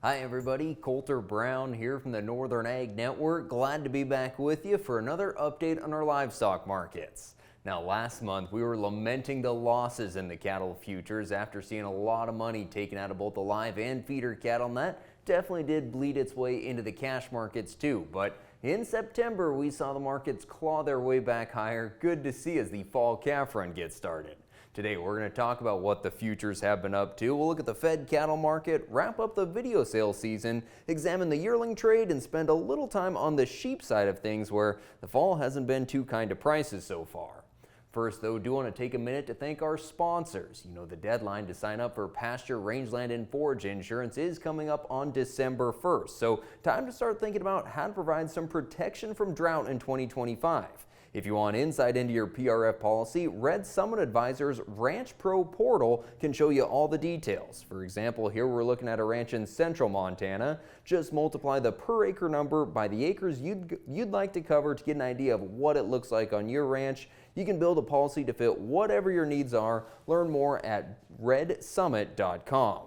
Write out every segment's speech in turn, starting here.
Hi everybody, Coulter Brown here from the Northern Ag Network. Glad to be back with you for another update on our livestock markets. Now last month we were lamenting the losses in the cattle futures after seeing a lot of money taken out of both the live and feeder cattle, and that definitely did bleed its way into the cash markets too. But in September we saw the markets claw their way back higher. Good to see as the fall calf run gets started. Today we're going to talk about what the futures have been up to. We'll look at the fed cattle market, wrap up the video sale season, examine the yearling trade, and spend a little time on the sheep side of things where the fall hasn't been too kind to prices so far. First though, do want to take a minute to thank our sponsors. You know, the deadline to sign up for pasture, rangeland, and forage insurance is coming up on December 1st. So time to start thinking about how to provide some protection from drought in 2025. If you want insight into your PRF policy, Red Summit Advisors Ranch Pro portal can show you all the details. For example, here we're looking at a ranch in central Montana. Just multiply the per acre number by the acres you'd like to cover to get an idea of what it looks like on your ranch. You can build a policy to fit whatever your needs are. Learn more at redsummit.com.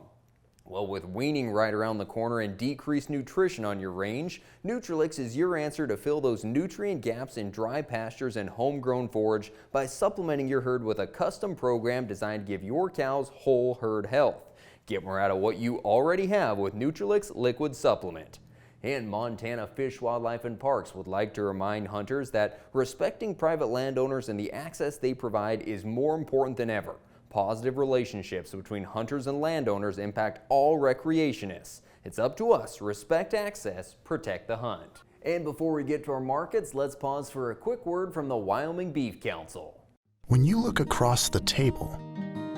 Well, with weaning right around the corner and decreased nutrition on your range, Nutrilix is your answer to fill those nutrient gaps in dry pastures and homegrown forage by supplementing your herd with a custom program designed to give your cows whole herd health. Get more out of what you already have with Nutrilix Liquid Supplement. And Montana Fish, Wildlife, and Parks would like to remind hunters that respecting private landowners and the access they provide is more important than ever. Positive relationships between hunters and landowners impact all recreationists. It's up to us. Respect access, protect the hunt. And before we get to our markets, let's pause for a quick word from the Wyoming Beef Council. When you look across the table,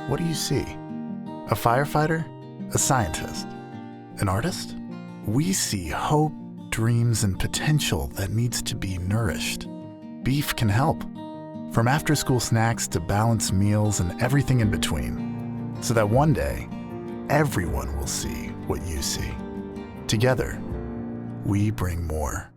what do you see? A firefighter? A scientist? An artist? We see hope, dreams, and potential that needs to be nourished. Beef can help. From after-school snacks to balanced meals and everything in between, so that one day, everyone will see what you see. Together, we bring more.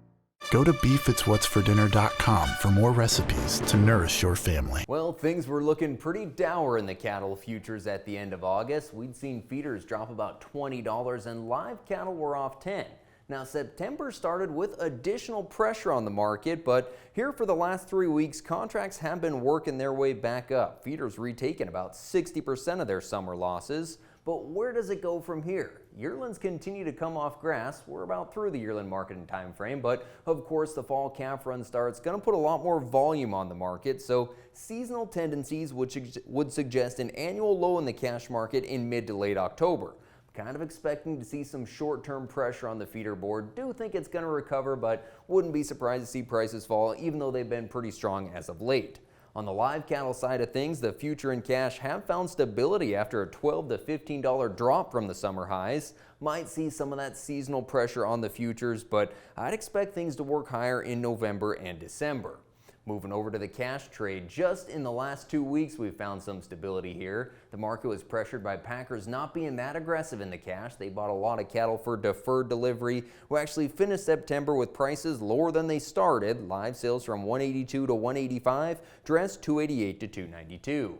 Go to beefitswhatsfordinner.com for more recipes to nourish your family. Well, things were looking pretty dour in the cattle futures at the end of August. We'd seen feeders drop about $20 and live cattle were off 10. Now, September started with additional pressure on the market, but here for the last 3 weeks, contracts have been working their way back up. Feeders retaking about 60% of their summer losses. But where does it go from here? Yearlings continue to come off grass. We're about through the yearling marketing time frame, but of course the fall calf run starts going to put a lot more volume on the market, so seasonal tendencies would suggest an annual low in the cash market in mid to late October. Kind of expecting to see some short-term pressure on the feeder board. Do think it's going to recover, but wouldn't be surprised to see prices fall, even though they've been pretty strong as of late. On the live cattle side of things, the future and cash have found stability after a $12 to $15 drop from the summer highs. Might see some of that seasonal pressure on the futures, but I'd expect things to work higher in November and December. Moving over to the cash trade, just in the last 2 weeks we've found some stability here. The market was pressured by packers not being that aggressive in the cash. They bought a lot of cattle for deferred delivery. We actually finished September with prices lower than they started. Live sales from 182 to 185, dressed 288 to 292.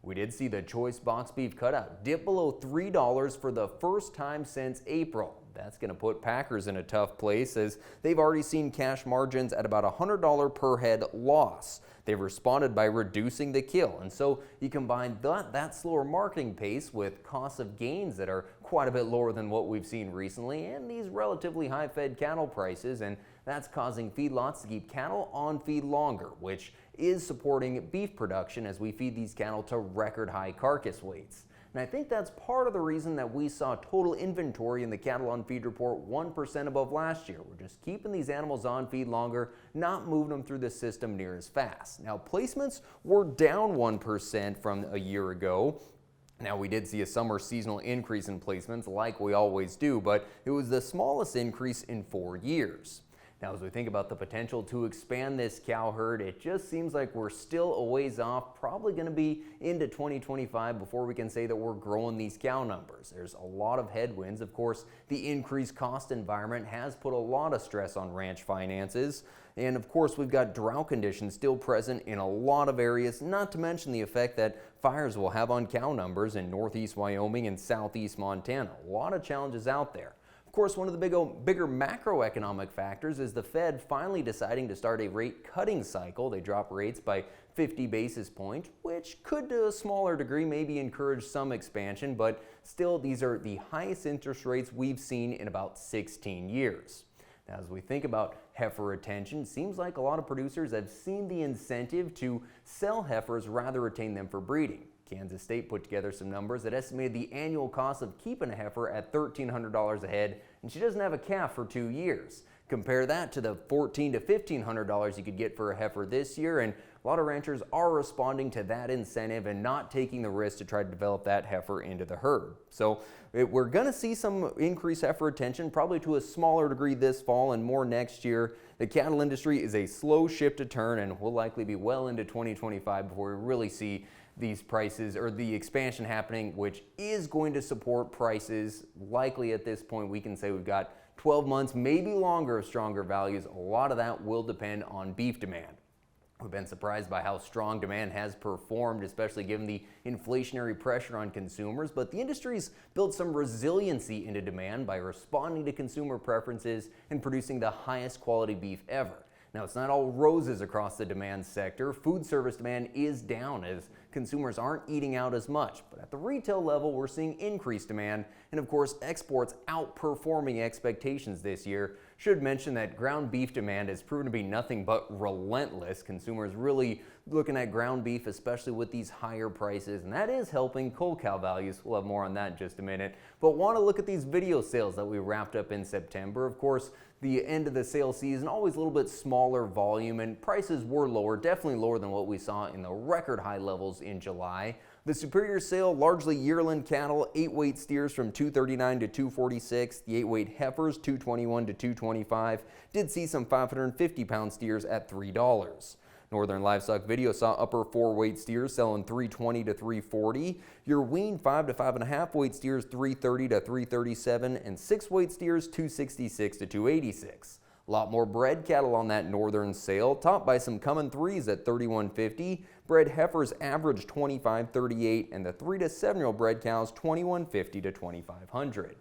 We did see the choice box beef cutout dip below $3 for the first time since April. That's going to put packers in a tough place as they've already seen cash margins at about $100 per head loss. They've responded by reducing the kill, and so you combine that slower marketing pace with costs of gains that are quite a bit lower than what we've seen recently, and these relatively high fed cattle prices, and that's causing feedlots to keep cattle on feed longer, which is supporting beef production as we feed these cattle to record high carcass weights. And I think that's part of the reason that we saw total inventory in the cattle on feed report 1% above last year. We're just keeping these animals on feed longer, not moving them through the system near as fast. Now, placements were down 1% from a year ago. Now, we did see a summer seasonal increase in placements like we always do, but it was the smallest increase in 4 years. Now, as we think about the potential to expand this cow herd, it just seems like we're still a ways off, probably going to be into 2025 before we can say that we're growing these cow numbers. There's a lot of headwinds. Of course, the increased cost environment has put a lot of stress on ranch finances. And of course, we've got drought conditions still present in a lot of areas, not to mention the effect that fires will have on cow numbers in northeast Wyoming and southeast Montana. A lot of challenges out there. Of course, one of the bigger macroeconomic factors is the Fed finally deciding to start a rate cutting cycle. They dropped rates by 50 basis points, which could to a smaller degree maybe encourage some expansion, but still these are the highest interest rates we've seen in about 16 years. Now, as we think about heifer retention, it seems like a lot of producers have seen the incentive to sell heifers rather retain them for breeding. Kansas State put together some numbers that estimated the annual cost of keeping a heifer at $1,300 a head, and she doesn't have a calf for 2 years. Compare that to the $1,400 to $1,500 you could get for a heifer this year, and a lot of ranchers are responding to that incentive and not taking the risk to try to develop that heifer into the herd. So we're going to see some increased heifer retention, probably to a smaller degree this fall and more next year. The cattle industry is a slow ship to turn, and will likely be well into 2025 before we really see these prices or the expansion happening, which is going to support prices. Likely at this point, we can say we've got 12 months, maybe longer, of stronger values. A lot of that will depend on beef demand. We've been surprised by how strong demand has performed, especially given the inflationary pressure on consumers, but the industry's built some resiliency into demand by responding to consumer preferences and producing the highest quality beef ever. Now, it's not all roses across the demand sector. Food service demand is down as consumers aren't eating out as much. But at the retail level, we're seeing increased demand, and of course, exports outperforming expectations this year. Should mention that ground beef demand has proven to be nothing but relentless. Consumers really looking at ground beef, especially with these higher prices, and that is helping cull cow values. We'll have more on that in just a minute. But want to look at these video sales that we wrapped up in September. Of course, the end of the sale season, always a little bit smaller volume, and prices were lower, definitely lower than what we saw in the record high levels in July. The superior sale, largely yearling cattle, 8-weight steers from $239 to $246. The 8-weight heifers, $221 to $225. Did see some 550-pound steers at $3. Northern Livestock Video saw upper 4-weight steers selling $320 to $340. Your wean 5 to 5.5 weight steers $330 to $337, and 6-weight steers $266 to $286. A lot more bred cattle on that northern sale, topped by some coming 3s at $31.50. Bred heifers averaged $25.38, and the 3 to 7-year-old bred cows $21.50 to $2,500.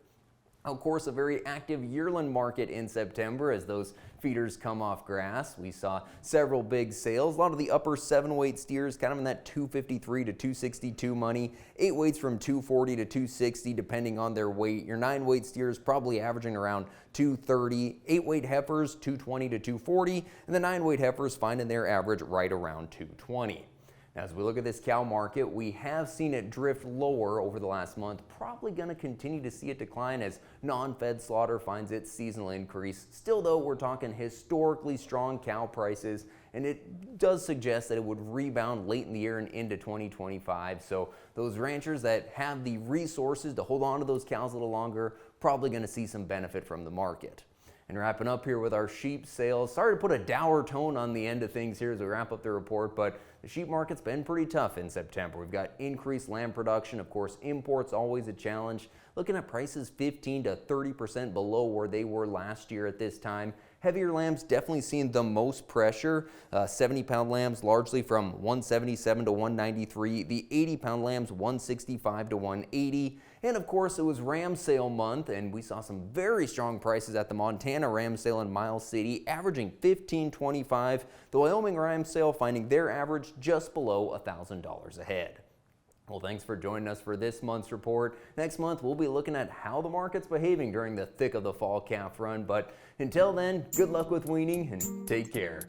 Of course, a very active yearling market in September as those feeders come off grass. We saw several big sales. A lot of the upper 7-weight steers kind of in that $253 to $262 money. 8 weights from $240 to $260 depending on their weight. Your 9-weight steers probably averaging around $230. 8-weight heifers $220 to $240, and the 9-weight heifers finding their average right around $220. As we look at this cow market, we have seen it drift lower over the last month. Probably going to continue to see it decline as non-fed slaughter finds its seasonal increase. Still though, we're talking historically strong cow prices, and it does suggest that it would rebound late in the year and into 2025. So those ranchers that have the resources to hold on to those cows a little longer, probably going to see some benefit from the market. And wrapping up here with our sheep sales. Sorry to put a dour tone on the end of things here as we wrap up the report, but the sheep market's been pretty tough in September. We've got increased lamb production. Of course, imports always a challenge. Looking at prices 15 to 30% below where they were last year at this time. Heavier lambs definitely seeing the most pressure. 70-pound lambs largely from $177 to $193. The 80-pound lambs $165 to $180. And of course, it was ram sale month, and we saw some very strong prices at the Montana ram sale in Miles City, averaging $1,525. The Wyoming ram sale finding their average just below $1,000 a head. Well, thanks for joining us for this month's report. Next month, we'll be looking at how the market's behaving during the thick of the fall calf run. But until then, good luck with weaning and take care.